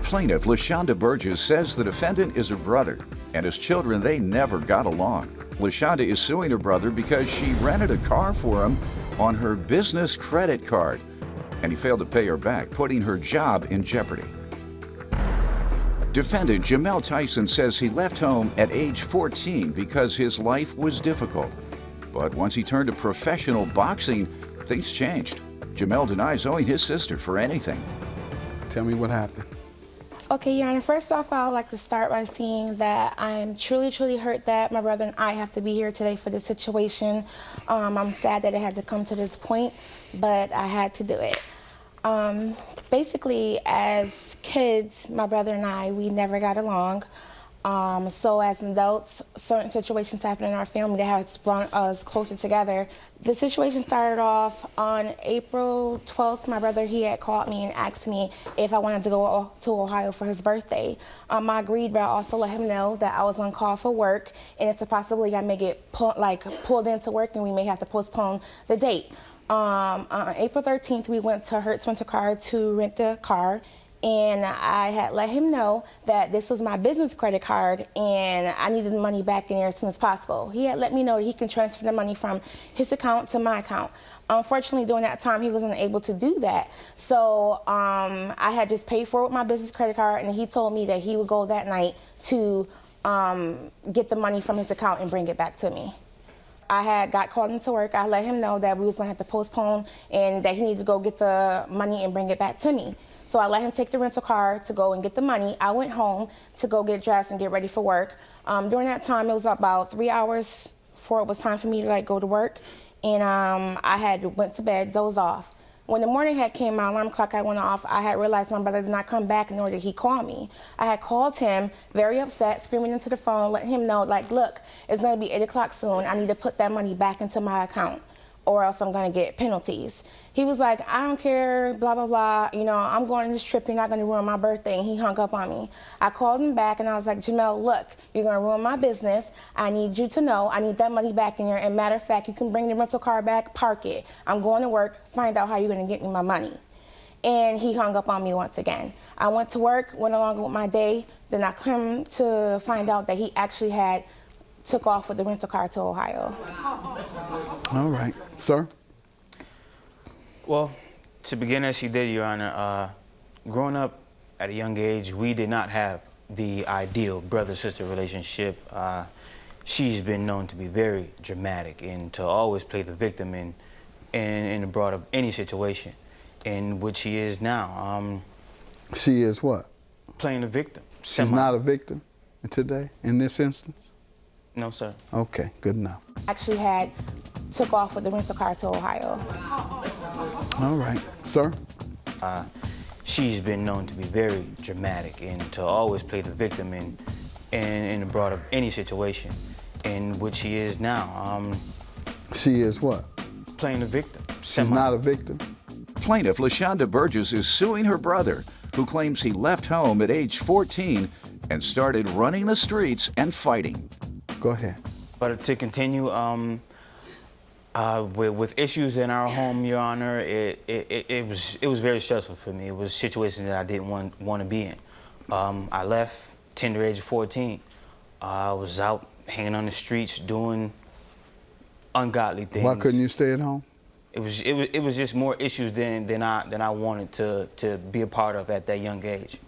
Plaintiff LaShonda Burgess says the defendant is her brother, and as children they never got along. LaShonda is suing her brother because she rented a car for him on her business credit card, and he failed to pay her back, putting her job in jeopardy. Defendant Jamel Tyson says he left home at age 14 because his life was difficult. But once he turned to professional boxing, things changed. Jamel denies owing his sister for anything. Tell me what happened. Okay, Your Honor, first off, I would like to start by saying that I'm truly, truly hurt that my brother and I have to be here today for this situation. I'm sad that it had to come to this point, but I had to do it. Basically, as kids, my brother and I, we never got along. So as adults, certain situations happen in our family that has brought us closer together. The situation started off on April 12th. My brother, he had called me and asked me if I wanted to go to Ohio for his birthday. I agreed, but I also let him know that I was on call for work, and it's a possibility I may get pulled into work and we may have to postpone the date. On April 13th, we went to Hertz Rental Car to rent the car. And I had let him know that this was my business credit card and I needed the money back in there as soon as possible. He had let me know that he can transfer the money from his account to my account. Unfortunately, during that time, he wasn't able to do that. So I had just paid for it with my business credit card, and he told me that he would go that night to get the money from his account and bring it back to me. I had got called into work. I let him know that we was gonna have to postpone and that he needed to go get the money and bring it back to me. So I let him take the rental car to go and get the money. I went home to go get dressed and get ready for work. During that time, it was about 3 hours before it was time for me to go to work. And I had went to bed, dozed off. When the morning had came, my alarm clock had went off, I had realized my brother did not come back, nor did he call me. I had called him, very upset, screaming into the phone, letting him know, look, it's gonna be 8 o'clock soon. I need to put that money back into my account, or else I'm gonna get penalties. He was like, I don't care, blah, blah, blah. You know, I'm going on this trip, you're not gonna ruin my birthday. And he hung up on me. I called him back and I was like, Jamel, look, you're gonna ruin my business. I need you to know I need that money back in there. And matter of fact, you can bring the rental car back, park it. I'm going to work, find out how you're gonna get me my money. And he hung up on me once again. I went to work, went along with my day. Then I come to find out that he actually had took off with the rental car to Ohio. All right. Sir? Well, to begin as she did, Your Honor, growing up at a young age, we did not have the ideal brother-sister relationship. She's been known to be very dramatic and to always play the victim in the broad of any situation, in which she is now. She is what? Playing the victim. She's not a victim today, in this instance? No, sir. Okay, good enough. Actually had took off with the rental car to Ohio. All right. Sir? She's been known to be very dramatic and to always play the victim in the broad of any situation, in which she is now. She is what? Playing the victim. She's not a victim. Plaintiff LaShonda Burgess is suing her brother, who claims he left home at age 14 and started running the streets and fighting. Go ahead. But to continue, with issues in our home, Your Honor, it was very stressful for me. It was situations that I didn't want to be in. I left tender age of 14. I was out hanging on the streets doing ungodly things. Why couldn't you stay at home? It was just more issues than I wanted to be a part of at that young age,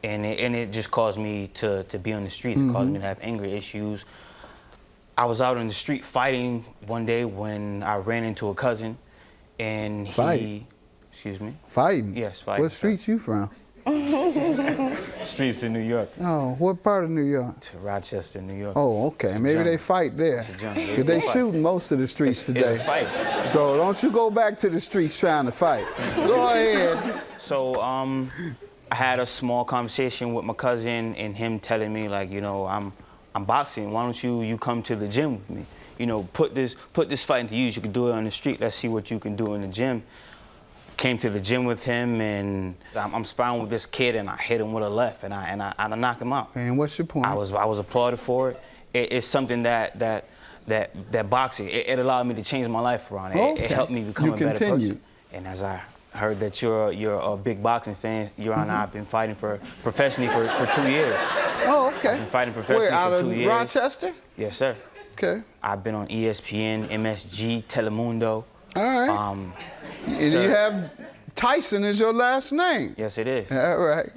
and it just caused me to be on the streets. It caused me to have anger issues. I was out on the street fighting one day when I ran into a cousin, and Fighting? Excuse me? Fighting? Yes, fighting. What streets you from? Streets in New York. Oh, what part of New York? To Rochester, New York. Oh, okay. Maybe they fight there. Because they shooting most of the streets today. It's a fight. So don't you go back to the streets trying to fight. Go ahead. So I had a small conversation with my cousin, and him telling me, like, you know, I'm boxing. Why don't you come to the gym with me? You know, put this fight into use. You can do it on the street. Let's see what you can do in the gym. Came to the gym with him, and I'm sparring with this kid, and I hit him with a left, and I knock him out. And what's your point? I was applauded for it. It's something that boxing it allowed me to change my life around. Okay. It helped me become a better person. And as I heard that you're a big boxing fan, Your Honor. I've been fighting professionally for 2 years. Oh, okay. I've been fighting professionally Where, out for of 2 years. Rochester? Yes, sir. Okay. I've been on ESPN, MSG, Telemundo. All right. And sir. you have Tyson as your last name. Yes, it is. All right.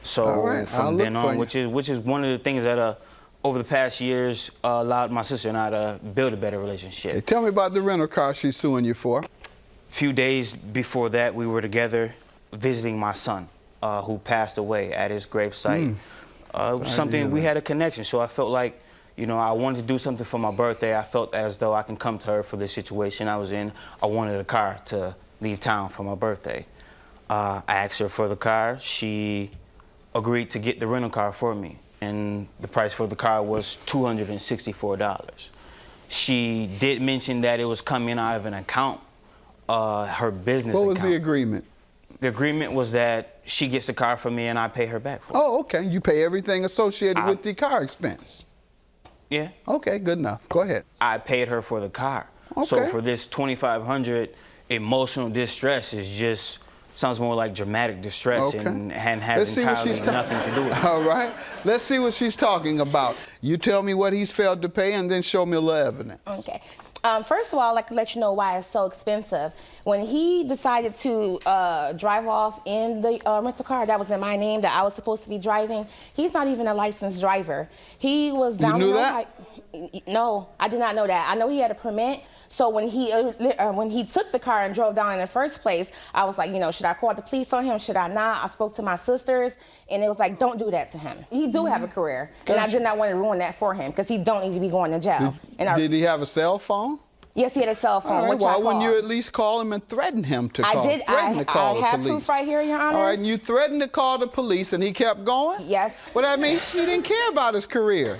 So All right, I'll from look then for on, you. which is one of the things that over the past years allowed my sister and I to build a better relationship. Hey, tell me about the rental car she's suing you for. A few days before that, we were together visiting my son, who passed away at his gravesite. Something we had a connection, so I felt like, you know, I wanted to do something for my birthday. I felt as though I can come to her for this situation I was in. I wanted a car to leave town for my birthday. I asked her for the car. She agreed to get the rental car for me, and the price for the car was $264. She did mention that it was coming out of an account, her business account. What was the agreement? The agreement was that she gets the car for me and I pay her back for it. Oh, okay. You pay everything associated with the car expense. Yeah. Okay, good enough. Go ahead. I paid her for the car. So Okay. for this $2,500, emotional distress is just sounds more like dramatic distress and has entirely nothing to do with it. All right. Let's see what she's talking about. You tell me what he's failed to pay and then show me a little evidence. Okay. First of all, I'd like to let you know why it's so expensive. When he decided to drive off in the rental car that was in my name that I was supposed to be driving, he's not even a licensed driver. He was down. You knew that? No, I did not know that. I know he had a permit. So when he took the car and drove down in the first place, I was like, you know, should I call the police on him? Should I not? I spoke to my sisters, and it was like, don't do that to him. He do have a career, and I did not want to ruin that for him because he don't need to be going to jail. Did he have a cell phone? Yes, he had a cell phone. All right, which why I wouldn't you called. at least call him and threaten him to I call? did. Threaten to call the I have police. proof right here, Your Honor. All right, and you threatened to call the police, and he kept going? Yes. Well, that means he didn't care about his career.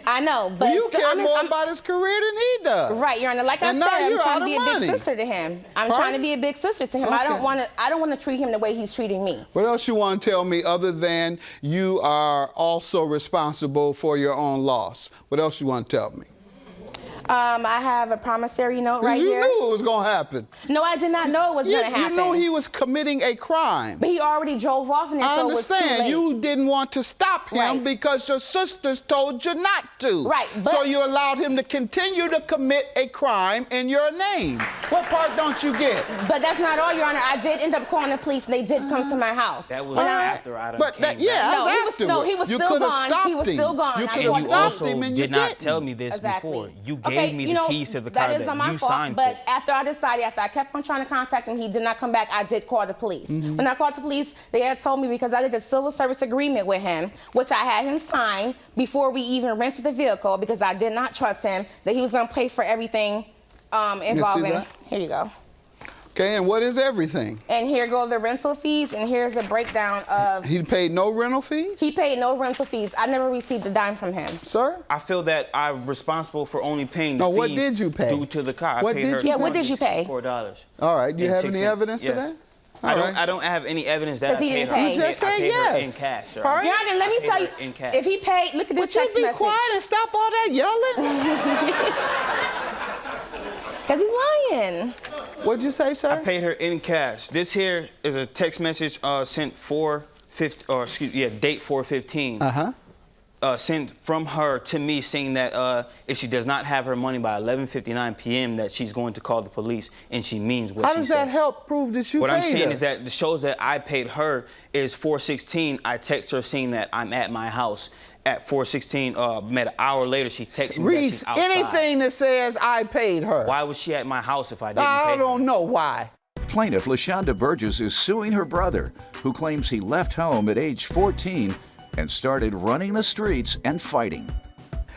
I know, but You still, care more about his career than he does. Right, Your Honor. Like And I now said, I'm you're trying out to be of a money. big sister to him. I'm Pardon? trying to be a big sister to him. Okay. I don't want to treat him the way he's treating me. What else you want to tell me other than you are also responsible for your own loss? What else you want to tell me? I have a promissory note right you here. knew it was going to happen. No, I did not know it was going to happen. You knew he was committing a crime. But he already drove off, and I so it was too understand. late. You didn't want to stop him Right. because your sisters told you not to. Right, but- So you allowed him to continue to commit a crime in your name. What part don't you get? But that's not all, Your Honor. I did end up calling the police, and they did come to my house. That was When I- after I done But came that, yeah, back. that was No, afterward. he was you still could have gone. stopped He was him. still gone. You I could told have you. stopped Also him and you did not didn't. tell me this Exactly. before. You Okay, gave me you the know, keys to the car that is that on my you fault, signed but for. after I kept on trying to contact him, he did not come back. I did call the police. When I called the police, they had told me because I did a civil service agreement with him, which I had him sign before we even rented the vehicle because I did not trust him, that he was going to pay for everything involving. that? Here you go. Okay, and what is everything? And here go the rental fees, and here's a breakdown of. He paid no rental fees? He paid no rental fees. I never received a dime from him. Sir? I feel that I'm responsible for only paying the No, fees what did you pay? due to the car. What I paid did her you Yeah, what did you pay? $4. All right, do you And have 6 any cents. evidence Yes. of that? I don't have any evidence that I 'Cause he paid didn't her. pay. You just I said paid her yes. in cash, sir. Pardon? Your Honor, let me I paid tell her you, in cash. if he paid, look at this Would you text be message. quiet and stop all that yelling? Because he's lying. What'd you say, sir? I paid her in cash. This here is a text message sent date 4/15. Sent from her to me saying that if she does not have her money by 11:59 p.m. that she's going to call the police, and she means what How she does said. that help prove that you What paid I'm saying her? is that the shows that I paid her is 4:16. I text her saying that I'm at my house at 4:16. Met an hour later, she texts me that Reese, she's outside. anything that says I paid her. Why was she at my house if I didn't pay I her? don't know why. Plaintiff LaShonda Burgess is suing her brother, who claims he left home at age 14 and started running the streets and fighting.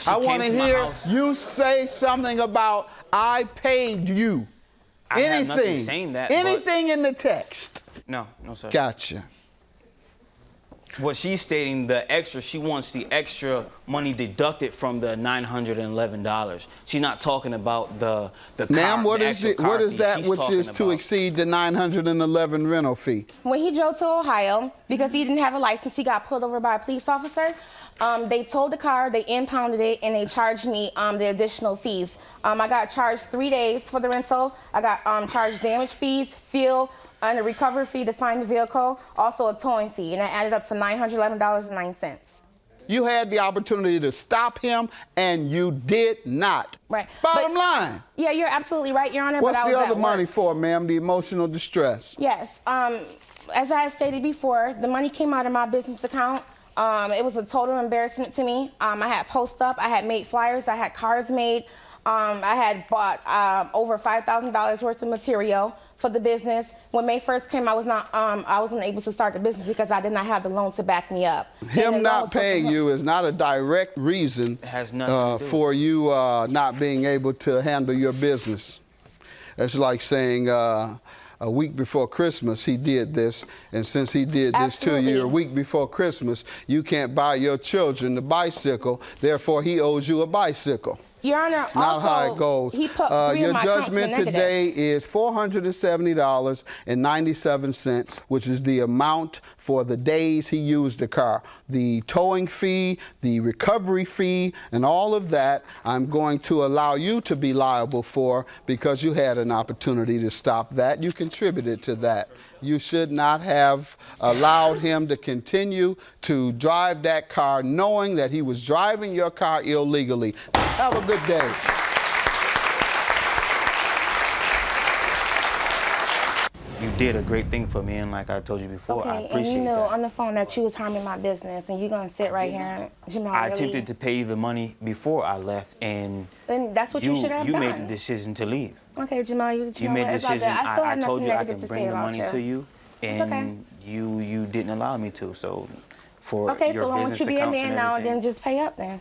I want to came to my hear house. you say something about I paid you. I have Anything. nothing saying that, but- Anything in the text. No, sir. Gotcha. What she's stating, she wants the extra money deducted from the $911. She's not talking about the Ma'am, car, what the is actual car what is fee. that She's which talking is to about- exceed the $911 rental fee? When he drove to Ohio, because he didn't have a license, he got pulled over by a police officer. They towed the car, they impounded it, and they charged me the additional fees. I got charged 3 days for the rental. I got charged damage fees, fuel, and a recovery fee to find the vehicle, also a towing fee, and that added up to $911.09. You had the opportunity to stop him, and you did not. Right. Bottom line. Yeah, you're absolutely right, Your Honor. What's but I the was other at money work. for, ma'am? The emotional distress. Yes. As I had stated before, the money came out of my business account. It was a total embarrassment to me. I had post up, I had made flyers, I had cards made. I had bought over $5,000 worth of material for the business. When May 1st came, I wasn't able to start the business because I did not have the loan to back me up. Him not paying you is not a direct reason has nothing to do for you not being able to handle your business. It's like saying a week before Christmas he did this, and since he did this to you a week before Christmas, you can't buy your children a bicycle, therefore he owes you a bicycle. Your Honor, Not how it goes. He put three your of my accounts in judgment negative. today is $470.97, which is the amount for the days he used the car. The towing fee, the recovery fee, and all of that, I'm going to allow you to be liable for because you had an opportunity to stop that. You contributed to that. You should not have allowed him to continue to drive that car knowing that he was driving your car illegally. Have a good day. You did a great thing for me, and like I told you before, I Okay, appreciate and you know that. on the phone that you was harming my business, and you're gonna sit right here and Jamal, I really? attempted to pay you the money before I left, and Then that's what you should have you done. made the decision to leave. Okay, Jamal, you You know made what? the It's all good. decision. I still have I told nothing you I negative could to bring say the about money you. to you, It's okay. and you didn't allow me to. So for Okay, your so why business don't you be a accounts man and now and then everything, just pay up then?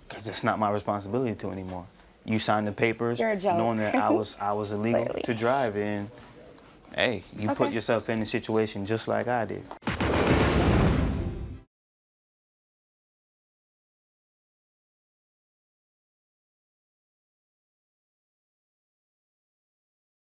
because it's not my responsibility to anymore. You signed the papers You're a joke. knowing that I was illegal Clearly. to drive, and hey, you put Okay. yourself in a situation just like I did.